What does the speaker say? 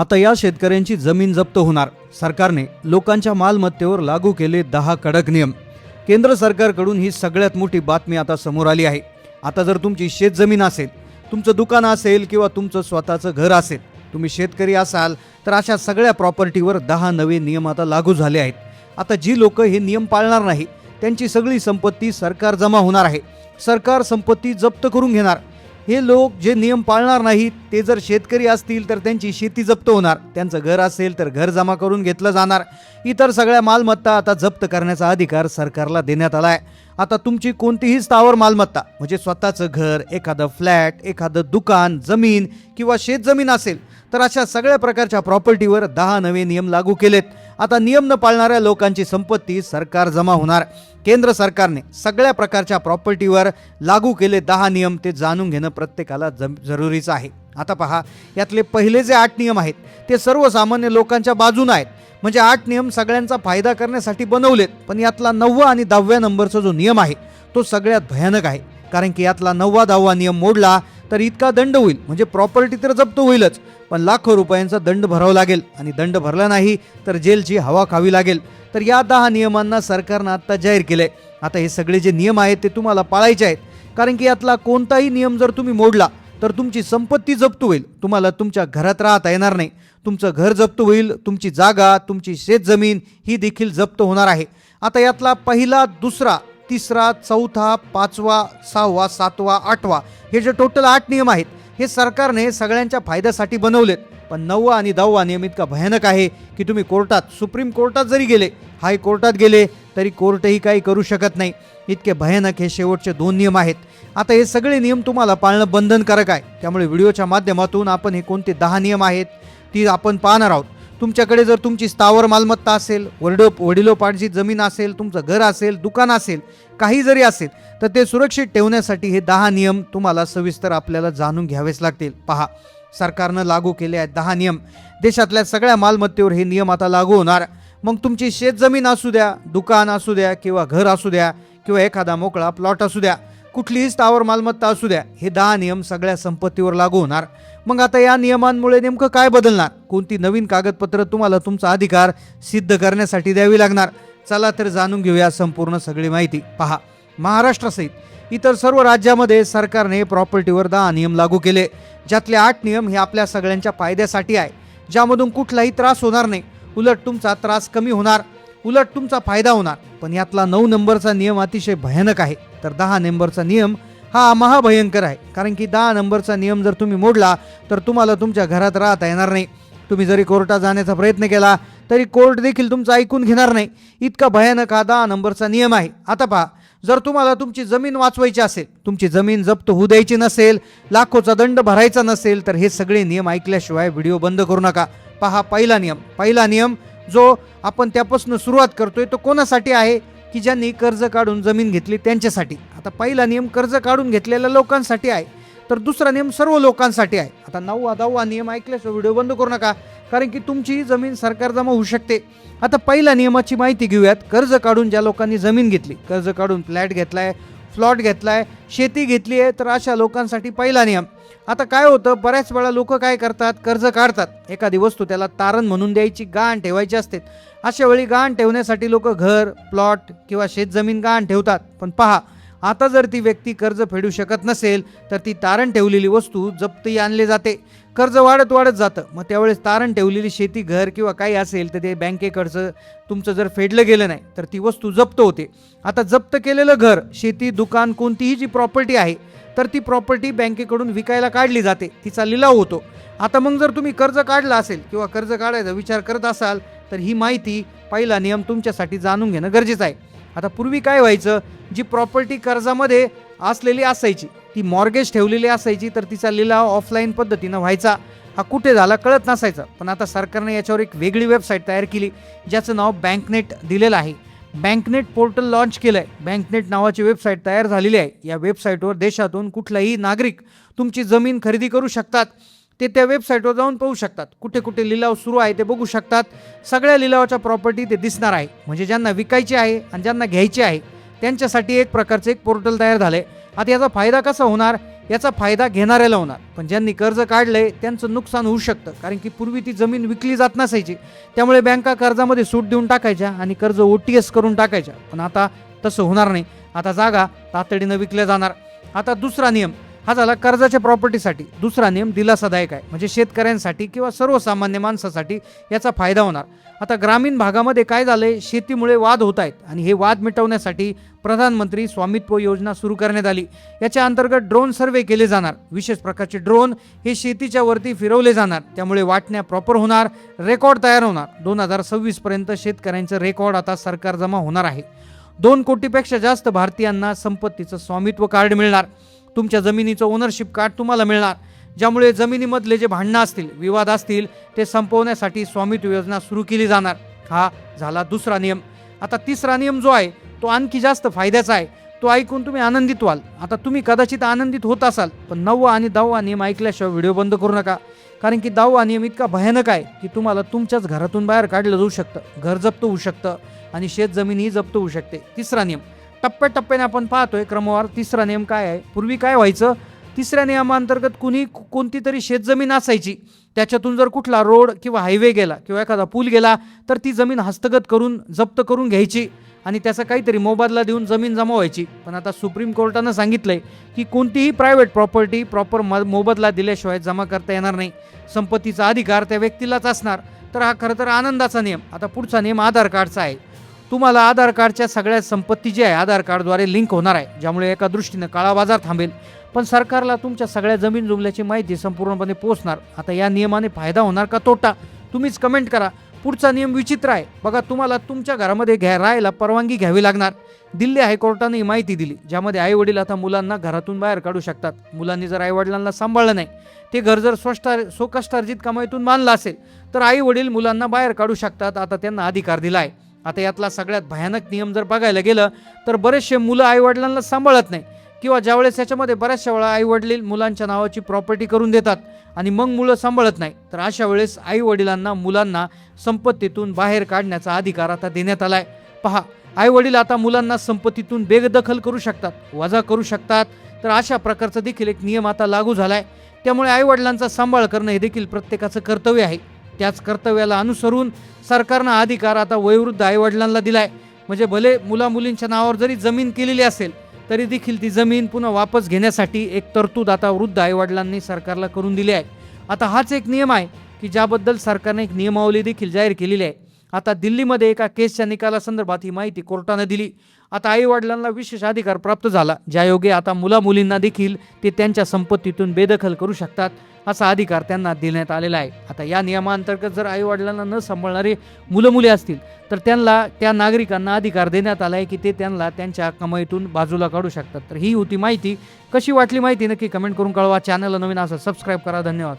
आता या शेतकऱ्यांची जमीन जप्त होणार। सरकारने लोकांच्या मालमत्तेवर लागू केले 10 कडक नियम। केंद्र सरकारकडून ही सगळ्यात मोठी बातमी आता समोर आली आहे। आता जर तुमची शेतजमीन असेल, तुमचं दुकान असेल किंवा तुमचं स्वतःचं घर असेल, तुम्ही शेतकरी असाल तर अशा सगळ्या प्रॉपर्टीवर 10 नवे नियम आता लागू झाले आहेत। आता जी लोक हे नियम पाळणार नाही त्यांची सगळी संपत्ती सरकार जमा होणार आहे। सरकार संपत्ती जप्त करून घेणार। हे लोक जे नियम पाळणार नाहीत ते जर शेतकरी असतील तर त्यांची शेती जप्त होणार, त्यांचं घर असेल तर घर जमा करून घेतलं जाणार। इतर सगळ्या मालमत्ता आता जप्त करण्याचा अधिकार सरकारला देण्यात आला आहे। आता तुमची कोणतीही स्थावर मालमत्ता म्हणजे स्वतःचं घर, एखादं फ्लॅट, एखादं दुकान, जमीन किंवा शेतजमीन असेल तर अशा सगळ्या प्रकारच्या प्रॉपर्टीवर 10 नवे नियम लागू केलेत। आता नियम न पाळणाऱ्या लोकांची संपत्ती सरकार जमा होणार। केंद्र सरकारने सगळ्या प्रकारच्या प्रॉपर्टीवर लागू केले 10 नियम ते जाणून घेणं प्रत्येकाला जरुरीचं आहे। आता पहा, यातले पहिले जे 8 नियम आहेत ते सर्वसामान्य लोकांच्या बाजूने आहेत। म्हणजे 8 नियम सगळ्यांचा फायदा करण्यासाठी बनवलेत, पण यातला 9वा आणि 10व्या नंबरचा जो नियम आहे तो सगळ्यात भयानक आहे। कारण की यातला 9वा 10वा नियम मोडला तर इतका दंड होईल, म्हणजे प्रॉपर्टी तर जप्त होईलच, पण लाखो रुपयांचा दंड भरावा लागेल आणि दंड भरला नाही तर जेलची हवा खावी लागेल। तर या 10 नियमांना सरकारनं आता जाहीर केलंय। आता हे सगळे जे नियम आहेत ते तुम्हाला पाळायचे आहेत, कारण की यातला कोणताही नियम जर तुम्ही मोडला तर तुमची संपत्ती जप्त होईल, तुम्हाला तुमच्या घरात राहता येणार नाही, तुमचं घर जप्त होईल, तुमची जागा, तुमची शेतजमीन ही देखील जप्त होणार आहे। आता यातला पहिला, दुसरा, तिसरा, चौथा, 5वा, 6वा, 7वा, 8वा हे जे टोटल 8 नियम आहेत हे सरकारने सगळ्यांच्या फायद्यासाठी बनवलेत। पण 9वा आणि 10वा नियम इतका भयानक आहे की तुम्ही कोर्टात, सुप्रीम कोर्टात जरी गेले, हायकोर्टात गेले तरी कोर्टही काही करू शकत नाही। इतके भयानक हे शेवटचे 2 नियम आहेत। आता हे सगळे नियम तुम्हाला पाळणं बंधनकारक आहे। त्यामुळे व्हिडिओच्या माध्यमातून आपण हे कोणते 10 नियम आहेत ती आपण पाहणार आहोत। तुमच्याकडे जर तुमची स्थावर मालमत्ता असेल, वडिलोपार्जित जमीन असेल, तुमचं घर असेल, दुकान असेल, काही जरी असेल तर ते सुरक्षित ठेवण्यासाठी हे 10 नियम तुम्हाला सविस्तर आपल्याला जाणून घ्यावेच लागतील। पहा, सरकारनं लागू केले आहेत 10 नियम। देशातल्या सगळ्या मालमत्तेवर हे नियम आता लागू होणार। मग तुमची शेतजमीन असू द्या, दुकान असू द्या किंवा घर असू द्या किंवा एखादा मोकळा प्लॉट असू द्या, कुठलीही स्थावर मालमत्ता असू द्या, हे 10 नियम सगळ्या संपत्तीवर लागू होणार। मग आता या नियमांमुळे नेमकं काय बदलणार? कोणती नवीन कागदपत्र तुम्हाला तुमचा अधिकार सिद्ध करण्यासाठी द्यावी लागणार? चला तर जाणून घेऊया संपूर्ण सगळी माहिती। पहा, महाराष्ट्रासहित इतर सर्व राज्यामध्ये सरकारने प्रॉपर्टीवर 10 नियम लागू केले, ज्यातले 8 नियम हे आपल्या सगळ्यांच्या फायद्यासाठी आहे, ज्यामधून कुठलाही त्रास होणार नाही, उलट तुमचा त्रास कमी होणार, उलट तुमचा फायदा होणार। पण यातला 9 नंबरचा नियम अतिशय भयानक आहे, तर 10 नंबरचा नियम हा महाभयंकर आहे। कारण की 10 नंबरचा नियम जर तुम्ही मोडला तर तुम्हाला तुमच्या घरात राहता येणार नाही। तुम्ही जरी कोर्टात जाण्याचा प्रयत्न केला तरी कोर्ट देखील तुमचं ऐकून घेणार नाही। इतका भयानक हा 10 नंबरचा नियम आहे। आता पहा, जर तुम्हाला तुमची जमीन वाचवायची असेल, तुमची जमीन जप्त होऊ द्यायची नसेल, लाखोचा दंड भरायचा नसेल तर हे सगळे नियम ऐकल्याशिवाय व्हिडिओ बंद करू नका। पहा, पहिला नियम जो आपण त्यापासून सुरुवात करतोय तो कोणासाठी आहे? की ज्यांनी कर्ज काढून जमीन घेतली त्यांच्यासाठी। आता पहिला नियम कर्ज काढून घेतलेल्या लोकांसाठी आहे, तर दुसरा नियम सर्व लोकांसाठी आहे। आता 9वा 10वा नियम ऐकल्याशिवाय व्हिडिओ बंद करू नका, कारण की तुमची जमीन सरकार जमा होऊ शकते। आता पहिल्या नियमाची माहिती घेऊयात। कर्ज काढून ज्या लोकांनी जमीन घेतली, कर्ज काढून फ्लॅट घेतलाय, प्लॉट घेतलाय, शेती घेतली आहे, तर अशा लोकांसाठी पहिला नियम। आता काय होतं, बऱ्याच वेळा लोक काय करतात, कर्ज काढतात, एखादी वस्तू त्याला तारण म्हणून द्यायची, गहाण ठेवायची असते। अशा वेळी गहाण ठेवण्यासाठी लोक घर, प्लॉट किंवा शेतजमीन गहाण ठेवतात। पण पहा, आता जर ती व्यक्ती कर्ज फेडू शकत नसेल तर ती तारण ठेवलेली वस्तू जप्ती आणली जाते। कर्ज वाढत वाढत जातं, मग त्यावेळेस तारण ठेवलेली शेती, घर किंवा काही असेल तर ते बँकेकडचं तुमचं जर फेडलं गेलं नाही तर ती वस्तू जप्त होते। आता जप्त केलेलं घर, शेती, दुकान, कोणतीही जी प्रॉपर्टी आहे तर ती प्रॉपर्टी बँकेकडून विकायला काढली जाते, तिचा लिलाव होतो। आता मग जर तुम्ही कर्ज काढला असेल किंवा कर्ज काढायचा विचार करत असाल तर ही माहिती, पहिला नियम तुमच्यासाठी जाणून घेणं गरजेचं आहे। आता पूर्वी काय व्हायचं, जी प्रॉपर्टी कर्जामध्ये असलेली असायची, ती मॉर्गेज ठेवलेली असायची, तर तिचा लिलाव ऑफलाईन पद्धतीनं व्हायचा। हा कुठे झाला कळत नसायचं, पण आता सरकारने याच्यावर एक वेगळी वेबसाईट तयार केली, ज्याचं नाव बँकनेट दिलेलं आहे। बँकनेट पोर्टल लॉन्च केलं आहे। बँकनेट नावाची वेबसाईट तयार झालेली आहे। या वेबसाईटवर देशातून कुठलाही नागरिक तुमची जमीन खरेदी करू शकतात। ते त्या वेबसाईटवर जाऊन पाहू शकतात, कुठे कुठे लिलाव सुरू आहे ते बघू शकतात। सगळ्या लिलावाच्या प्रॉपर्टी ते दिसणार आहे। म्हणजे ज्यांना विकायची आहे आणि ज्यांना घ्यायची आहे त्यांच्यासाठी एक प्रकारचं एक पोर्टल तयार झालंय। आता याचा फायदा कसा होणार? याचा फायदा घेणाऱ्याला होणार, पण ज्यांनी कर्ज काढलंय त्यांचं नुकसान होऊ शकतं, कारण की पूर्वी ती जमीन विकली जात नसायची, त्यामुळे बँका कर्जामध्ये सूट देऊन टाकायच्या आणि कर्ज OTS करून टाकायच्या. पण आता तसं होणार नाही. आता जागा तातडीनं विकल्या जाणार. आता दुसरा नियम हा झाला कर्जाच्या प्रॉपर्टीसाठी. दुसरा नियम दिलासादायक आहे, म्हणजे शेतकऱ्यांसाठी किंवा सर्वसामान्य माणसासाठी याचा फायदा होणार. आता ग्रामीण भागामध्ये काय झालंय, शेतीमुळे वाद होत आहेत आणि हे वाद मिटवण्यासाठी प्रधानमंत्री स्वामित्व योजना सुरू करण्यात आली. याच्या अंतर्गत ड्रोन सर्वे केले जाणार. विशेष प्रकारचे ड्रोन हे शेतीच्या वरती फिरवले जाणार, त्यामुळे वाटण्या प्रॉपर होणार, रेकॉर्ड तयार होणार. 2026 पर्यंत शेतकऱ्यांचं रेकॉर्ड आता सरकार जमा होणार आहे. 2 कोटीपेक्षा जास्त भारतीयांना संपत्तीचं स्वामित्व कार्ड मिळणार. तुमच्या जमिनीचं ओनरशिप कार्ड तुम्हाला मिळणार, ज्यामुळे जमिनीमधले जे भांडणं असतील, विवाद असतील, ते संपवण्यासाठी स्वामित्व योजना सुरू केली जाणार. हा झाला दुसरा नियम. आता तिसरा नियम जो आहे तो आणखी जास्त फायद्याचा आहे. तो ऐकून तुम्ही आनंदित व्हाल. आता तुम्ही कदाचित आनंदित होत असाल, पण 9वा आणि 10वा नियम ऐकल्याशिवाय व्हिडिओ बंद करू नका, कारण की 10वा नियम इतका भयानक आहे की तुम्हाला तुमच्याच घरातून बाहेर काढलं जाऊ शकतं, घर जप्त होऊ शकतं आणि शेतजमीनही जप्त होऊ शकते. तिसरा नियम टप्प्याटप्प्याने आपण पाहतोय क्रमवार. तिसरा नियम काय आहे? पूर्वी काय व्हायचं, तिसऱ्या नियमांतर्गत कोणती तरी शेतजमीन असायची, त्याच्यातून जर कुठला रोड किंवा हायवे गेला किंवा एखादा पूल गेला तर ती जमीन हस्तगत करून जप्त करून घ्यायची आणि त्याचा काहीतरी मोबदला देऊन जमीन जमा व्हायची. पण आता सुप्रीम कोर्टानं सांगितलंय की कोणतीही प्रायव्हेट प्रॉपर्टी प्रॉपर मोबदला दिल्याशिवाय जमा करता येणार नाही. संपत्तीचा अधिकार त्या व्यक्तीलाच असणार. तर हा खरं तर आनंदाचा नियम. आता पुढचा नियम आधार कार्डचा आहे. तुम्हाला आधार कार्डच्या सगळ्या संपत्ती जी आहे आधार कार्डद्वारे लिंक होणार आहे, ज्यामुळे एका दृष्टीनं काळा बाजार थांबेल, पण सरकारला तुमच्या सगळ्या जमीन जुमल्याची माहिती संपूर्णपणे पोहोचणार. आता या नियमाने फायदा होणार का तोटा? तुम्हीच कमेंट करा. पुढचा नियम विचित्र आहे बघा. तुम्हाला तुमच्या घरामध्ये राहायला परवानगी घ्यावी लागणार. दिल्ली हायकोर्टाने ही माहिती दिली, ज्यामध्ये आई वडील आता मुलांना घरातून बाहेर काढू शकतात. मुलांनी जर आई वडिलांना सांभाळलं नाही, ते घर जर स्वकष्टार्जित कमाईतून बांधलं असेल, तर आई वडील मुलांना बाहेर काढू शकतात. आता त्यांना अधिकार दिला आहे. आता यातला सगळ्यात भयानक नियम जर बघायला गेलं तर बरेचसे मुलं आई वडिलांना सांभाळत नाही, किंवा ज्यावेळेस याच्यामध्ये बऱ्याचशा वेळा आई वडील मुलांच्या नावाची प्रॉपर्टी करून देतात आणि मग मुलं सांभाळत नाही, तर अशा वेळेस आई वडिलांना मुलांना संपत्तीतून बाहेर काढण्याचा अधिकार आता देण्यात आलाय. पहा, आई वडील आता मुलांना संपत्तीतून बेदखल करू शकतात, वजा करू शकतात. तर अशा प्रकारचा देखील एक नियम आता लागू झालाय. त्यामुळे आई वडिलांचा सांभाळ करणं हे देखील प्रत्येकाचं कर्तव्य आहे. त्याच कर्तव्याला अनुसरून सरकारनं अधिकार आता वयोवृद्ध आई वडिलांना दिलाय. म्हणजे भले मुला मुलींच्या नावावर जरी जमीन केलेली असेल तरी देखील ती जमीन पुन्हा वापस घेण्यासाठी एक तरतूद आता वृद्ध आईवडिलांनी सरकारला करून दिली आहे. आता हाच एक नियम आहे की ज्याबद्दल सरकारने एक नियमावली देखील जाहीर केलेली आहे. आता दिल्लीमध्ये एका केसच्या निकालासंदर्भात ही माहिती कोर्टाने दिली. आता आई वडिलांना विशेष अधिकार प्राप्त झाला, ज्यायोगे आता मुला मुलींना देखील ते त्यांच्या संपत्तीतून बेदखल करू शकतात, असा अधिकार त्यांना देण्यात आलेला आहे. आता या नियमांतर्गत जर आई वडिलांना न सांभाळणारे मुलं मुली असतील तर त्यांना त्या नागरिकांना अधिकार देण्यात आला आहे की ते त्यांना त्यांच्या कमाईतून बाजूला काढू शकतात. तर ही होती माहिती. कशी वाटली माहिती नक्की कमेंट करून कळवा. चॅनलला नवीन असं सबस्क्राईब करा. धन्यवाद.